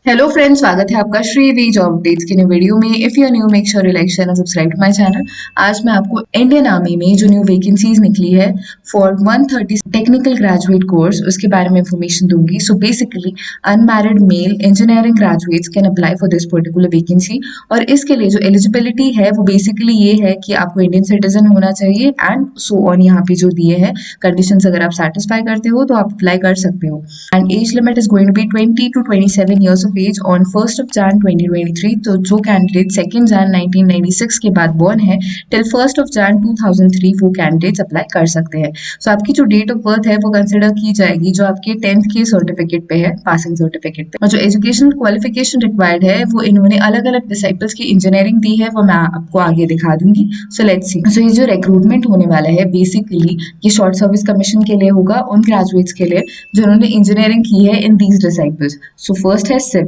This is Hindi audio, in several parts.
हेलो फ्रेंड्स, स्वागत है आपका श्रीवी जॉब अपडेट्स की न्यू वीडियो में। If you are new make sure you like share and subscribe to my channel. आज मैं आपको इंडियन आर्मी में जो न्यू वैकेंसीज निकली है फॉर 130 टेक्निकल ग्रेजुएट कोर्स उसके बारे में इंफॉर्मेशन दूंगी। So basically unmarried mail engineering graduates can apply for this particular vacancy. और इसके लिए जो एलिजिबिलिटी है वो बेसिकली ये है कि आपको इंडियन सिटीजन होना चाहिए एंड सो ऑन। यहाँ पे जो दिए हैं कंडीशंस अगर आप सेटिस्फाई करते हो तो आप अप्लाई कर सकते हो। And age limit is going to be 20 to 27 years of age on 1st of Jan 2023। तो जो कैंडिडेट 2nd Jan 1996 के बाद बॉर्न है टिल 1st of Jan 2003 वो कैंडिडेट्स अप्लाई कर सकते हैं। सो आपकी जो डेट ऑफ बर्थ है वो कंसिडर की जाएगी जो आपके 10th के सर्टिफिकेट पे है, पासिंग सर्टिफिकेट पे। और जो एजुकेशन क्वालिफिकेशन रिक्वायर्ड है वो इन्होंने अलग अलग डिसिप्लिन्स की इंजीनियरिंग दी है, वो मैं आपको आगे दिखा दूंगी। So let's see. सो ये जो रिक्रूटमेंट होने वाला है बेसिकली ये शॉर्ट सर्विस कमीशन के लिए होगा उन ग्रेजुएट्स के लिए जिन्होंने इंजीनियरिंग की है in these disciplines. So first है सिविल।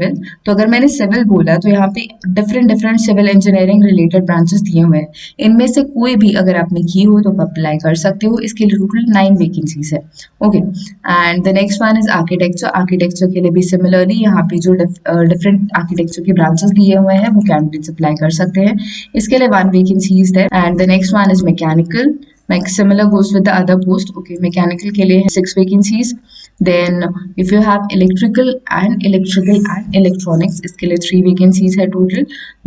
तो अगर मैंने सिविल बोला तो यहाँ पे different different civil engineering related branches दिए हुए हैं। इनमें से कोई भी अगर आपने की हो तो आप अप्लाई कर सकते हो। इसके लिए टोटल 9 वैकेंसीज है। Okay, and the next one is architecture. Architecture के लिए भी सिमिलरली यहाँ पे जो डिफरेंट आर्किटेक्चर के ब्रांचेस दिए हुए हैं वो कैंडिडेट्स अप्लाई कर सकते हैं। इसके लिए 1 वैकेंसीज है। And the next one is mechanical. Similar goes with the other post. Okay, mechanical के लिए 6 vacancies. Then if you have electrical and electronics इसके लिए 3 vacancies है total.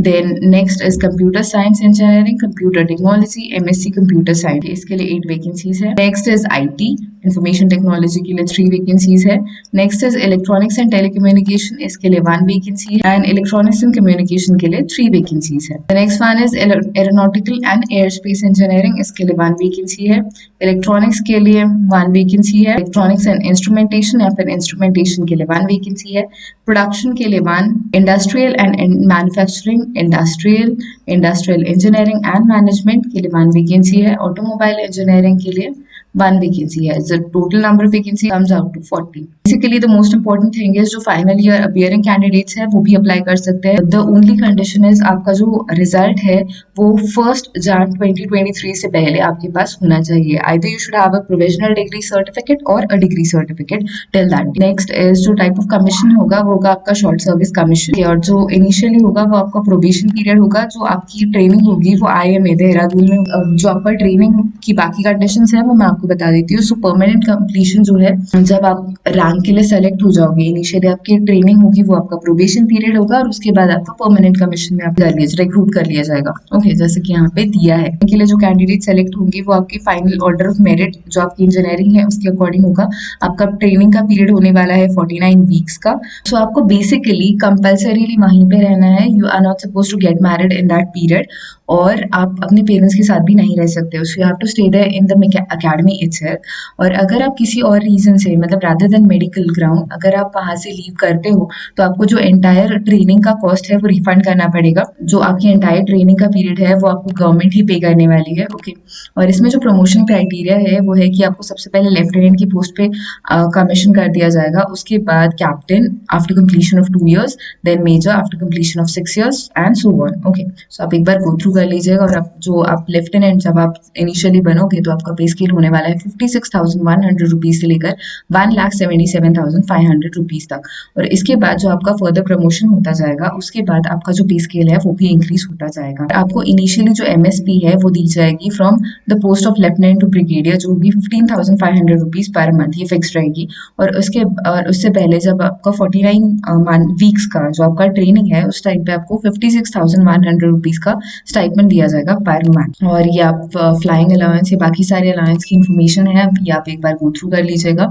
Then next is computer science engineering, computer technology, MSc computer science इसके लिए 8 vacancies है. Next is IT, information technology के लिए 3 vacancies है. Next is electronics and telecommunication इसके लिए 1 vacancy है. And electronics and communication के लिए 3 vacancies है. The next one is aeronautical and airspace engineering इसके लिए 1 वैकेंसी है। इलेक्ट्रॉनिक्स के लिए 1 वैकेंसी है। इलेक्ट्रॉनिक्स एंड इंस्ट्रूमेंटेशन या फिर इंस्ट्रूमेंटेशन के लिए 1 वैकेंसी है। प्रोडक्शन के लिए 1। Industrial and manufacturing, industrial engineering and management के लिए 1 वैकेंसी है। ऑटोमोबाइल इंजीनियरिंग के लिए 1 वैकेंसी है। The total number of vacancy comes out to 40. Basically the most important thing is जो फाइनल ईयर अपीयरिंग कैंडिडेट्स है वो भी अप्लाई कर सकते हैं। The only condition is आपका जो रिजल्ट है वो 1st Jan 2023 से पहले आपके पास होना चाहिए। Either you should have a provisional degree certificate or a degree certificate till that. Next is जो टाइप ऑफ कमीशन होगा वो होगा आपका शॉर्ट सर्विस कमीशन। और जो इनिशियली होगा वो आपका प्रोबेशन पीरियड होगा। जो आपकी ट्रेनिंग होगी वो IMA देहरादून में जो आपका ट्रेनिंग की बाकी कंडीशंस है वो मैं आपको बता देती हूँ। सो परमानेंट कंप्लीशन जो है जब आप रैंक के लिए सेलेक्ट हो जाओगे, इनिशियली आपकी ट्रेनिंग होगी वो आपका प्रोबेशन पीरियड होगा और उसके बाद आपका परमानेंट कमीशन में आप रिक्रूट कर लिया जाएगा। ओके, जैसे कि यहाँ पे दिया है इनके लिए जो कैंडिडेट सेलेक्ट होंगे वो आपकी फाइनल ऑर्डर ऑफ मेरिट जो आपकी इंजीनियरिंग है उसके अकॉर्डिंग होगा। आपका ट्रेनिंग का पीरियड होने वाला है 49 वीक्स का। सो आपको बेसिकली कंपल्सरीली वहीं पे रहना है। You are not suppose to get married in that period और आप अपने पेरेंट्स के साथ भी नहीं रह सकते हो। So you have to stay there in the academy itself. और अगर आप किसी और रीजन से मतलब रादर देन मेडिकल ग्राउंड अगर आप वहां से लीव करते हो तो आपको जो एंटायर ट्रेनिंग का कॉस्ट है वो रिफंड करना पड़ेगा। जो आपकी एंटायर ट्रेनिंग का पीरियड है वो आपको गवर्नमेंट ही पे करने वाली है। ओके, और इसमें जो प्रमोशन क्राइटेरिया है वो है कि आपको सबसे पहले लेफ्टिनेंट की पोस्ट पे कमीशन कर दिया जाएगा, उसके बाद captain after completion of 2 years, then major after completion of 6 years and so on. Okay, so आप एक बार गो थ्रू कर लीजिएगा। और आप लेफ्टिनेंट जब आप इनिशियली बनोगे तो आपका पे स्केल होने वाला है 56,100 रुपीज से लेकर 1,77,500 रुपीज तक। और इसके बाद जो आपका फर्दर प्रमोशन होता जाएगा उसके बाद आपका जो पे स्केल है वो भी इंक्रीज होता जाएगा। आपको इनिशियली जो MSP है वो दी जाएगी from the post of lieutenant to brigadier जो होगी 15,500 रुपीज पर मंथ, ये फिक्स रहेगी। और उससे पहले जब आपका 49 वीक्स का जो आपका ट्रेनिंग है उस टाइम पे आपको 56,100 रुपीज का स्टाइपेंड दिया जाएगा पर मंथ। और ये आप फ्लाइंग अलाउंस या बाकी सारे अलाउंस की इन्फॉर्मेशन है ये आप एक बार गो थ्रू कर लीजिएगा।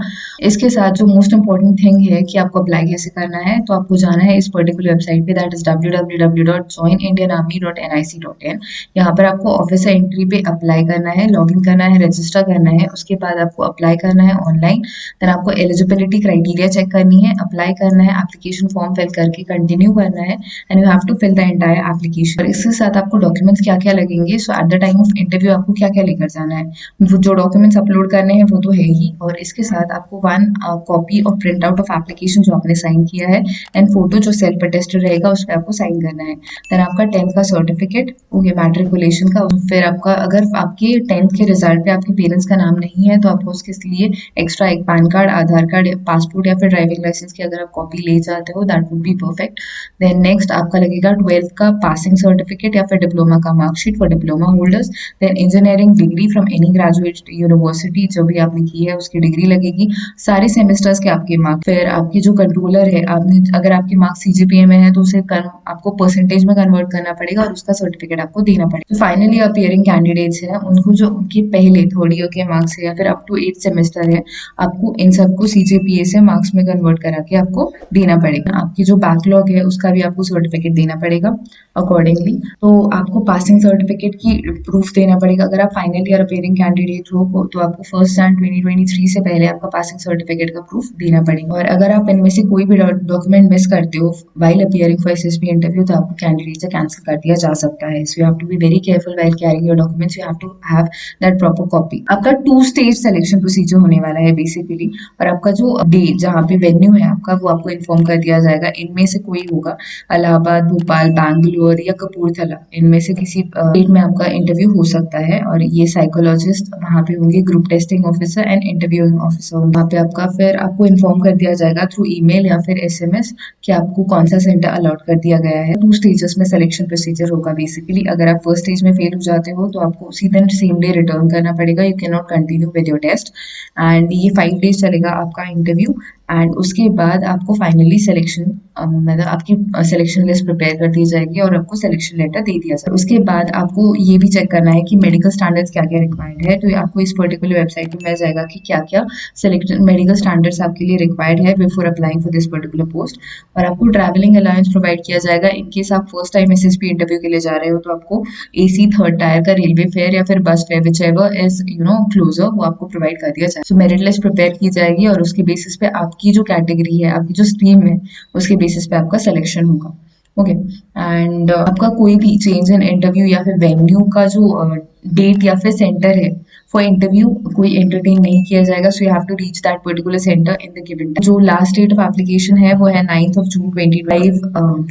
इसके साथ जो मोस्ट इंपॉर्टेंट थिंग है कि आपको अप्लाई कैसे करना है, तो आपको जाना है इस पर्टिकुलर वेबसाइट पे, दैट इज www.joinindianarmy.nic.in। यहाँ पर आपको ऑफिसर एंट्री पे अप्लाई करना है, लॉगिन करना है, रजिस्टर करना है, उसके बाद आपको अप्लाई करना है ऑनलाइन। देन आपको एलिजिबिलिटी क्राइटेरिया चेक करनी है, अप्लाई करना है, एप्लीकेशन फॉर्म फिल करके कंटिन्यू करना है and you have to fill the entire application. और इसके साथ आपको डॉक्यूमेंट्स क्या क्या लगेंगे, so at the time of interview आपको क्या क्या लेकर जाना है। वो जो डॉक्यूमेंट डॉक्यूमेंट्स अपलोड करने हैं वो तो है ही, और इसके साथ आपको वन कॉपी और प्रिंट आउट ऑफ एप्लीकेशन जो आपने साइन किया है एंड फोटो जो सेल्फ अटेस्टेड रहेगा उस पर आपको साइन करना है। देन आपका 10th का सर्टिफिकेट, ओके, मैट्रिकुलेशन का। फिर आपका अगर आपके 10th के रिजल्ट पे आपके पेरेंट्स का नाम नहीं है तो आपको उसके लिए एक्स्ट्रा एक पैन कार्ड, आधार कार्ड, पासपोर्ट या फिर ड्राइविंग लाइसेंस की अगर आप कॉपी ले जाते हो that would be perfect. Then next आपका लगेगा 12th का पासिंग सर्टिफिकेट या फिर डिप्लोमा का marksheet for diploma holders. Then engineering degree from any graduate university जो भी आपने की है उसकी डिग्री लगेगी, सारे सेमेस्टर्स के आपके मार्क्स। फिर आपकी जो कंट्रोलर है, आपने अगर आपके मार्क्स सीजीपीए में है तो उसे आपको परसेंटेज में कन्वर्ट करना पड़ेगा और उसका सर्टिफिकेट आपको देना पड़ेगा। तो फाइनली अपीयरिंग कैंडिडेट्स हैं उनको जो उनके पहले थर्ड ईयर के मार्क्स है या फिर अप टू 8th सेमेस्टर है, आपको इन सबको सीजीपीए से मार्क्स में कन्वर्ट करा के आपको देना पड़ेगा। आपकी जो बैकलॉग है उसका भी आपको सर्टिफिकेट देना पड़ेगा अकॉर्डिंगली। तो आपको पासिंग सर्टिफिकेट की प्रूफ देना पड़ेगा। अगर आप फाइनल ईयर अपीयरिंग कैंडिडेट हो तो आपको 1 Jan 2023 से पहले आपका पासिंग सर्टिफिकेट का प्रूफ देना पड़ेगा। और अगर आप इनमें से कोई भी डॉक्यूमेंट मिस करते हो while appearing for SSB interview तो आपको कैंडिडेट से कैंसिल कर दिया जा सकता है। So you have to be very careful while carrying your documents, you have to have that proper copy. आपका 2 स्टेज सिलेक्शन प्रोसीजर होने वाला है बेसिकली, और आपका जो डे जहाँ पे वेन्यू है आपका वो आपको इन्फॉर्म कर दिया जाएगा। इनमें से कोई होगा, इलाहाबाद, भोपाल, बैंगलोर या कपूरथला, इनमें से किसी स्टेट में आपका इंटरव्यू हो सकता है। और ये साइकोलॉजिस्ट वहाँ पे होंगे, group testing officer and interviewing officer होंगे वहाँ पे। आपका फिर आपको इन्फॉर्म कर दिया जाएगा थ्रू ईमेल या फिर एसएमएस कि आपको कौन सा सेंटर अलॉट कर दिया गया है। 2 स्टेजेस में सिलेक्शन प्रोसीजर होगा बेसिकली। अगर आप फर्स्ट स्टेज में फेल हो जाते हो तो आपको उसी दिन सेम डे रिटर्न करना पड़ेगा, you can not continue with your test. And ये 5 days चलेगा आपका इंटरव्यू। एंड उसके बाद आपको फाइनली सिलेक्शन मतलब आपकी सिलेक्शन लिस्ट प्रिपेयर कर दी जाएगी और आपको सिलेक्शन लेटर दे दिया जाएगा। उसके बाद आपको ये भी चेक करना है कि मेडिकल स्टैंडर्ड्स क्या क्या रिक्वायर्ड है। तो आपको इस पर्टिकुलर वेबसाइट पे मिल जाएगा कि क्या क्या सिलेक्टेड मेडिकल स्टैंडर्ड्स आपके लिए रिक्वायर्ड है before applying for this particular post. और आपको ट्रैवलिंग अलाउंस प्रोवाइड किया जाएगा इन केस आप फर्स्ट टाइम एसएसबी इंटरव्यू के लिए जा रहे हो तो आपको एसी थर्ड टायर का रेलवे फेयर या फिर bus fare whichever is closer वो आपको प्रोवाइड कर दिया जाएगा। सो मेरिट लिस्ट प्रिपेयर की जाएगी और उसके बेसिस पे आपकी जो कैटेगरी है, आपकी जो स्ट्रीम है, उसके बेसिस पे आपका सिलेक्शन होगा। ओके, एंड आपका कोई भी चेंज इन इंटरव्यू या फिर वेन्यू का जो डेट या फिर सेंटर है फॉर इंटरव्यू कोई एंटरटेन नहीं किया जाएगा। So you have to reach that particular centre in the given. जो लास्ट डेट ऑफ एप्लीकेशन है वो है 9th of June 2025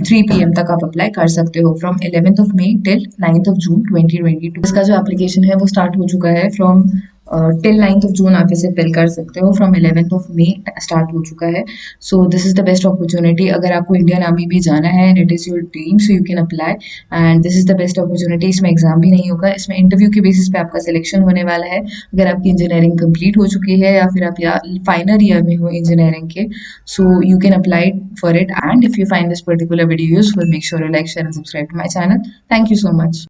3 PM तक आप अप्लाई कर सकते हो, from 11th of May till 9th of June 2022। इसका जो एप्लीकेशन है वो स्टार्ट हो चुका है from till 9th of June आप इसे फिल कर सकते हो, from 11th of May start हो चुका है। So this is the best opportunity. अगर आपको इंडियन आर्मी में जाना है and it is your dream so you can apply, and this is the best opportunity. इसमें एग्जाम भी नहीं होगा, इसमें इंटरव्यू के बेसिस पे आपका सिलेक्शन होने वाला है। अगर आपकी इंजीनियरिंग कंप्लीट हो चुकी है या फिर आप या फाइनल ईयर में हो इंजीनियरिंग के, so you can apply for it. And if you find this particular video useful, make sure you like, share and subscribe to my channel. Thank you so much.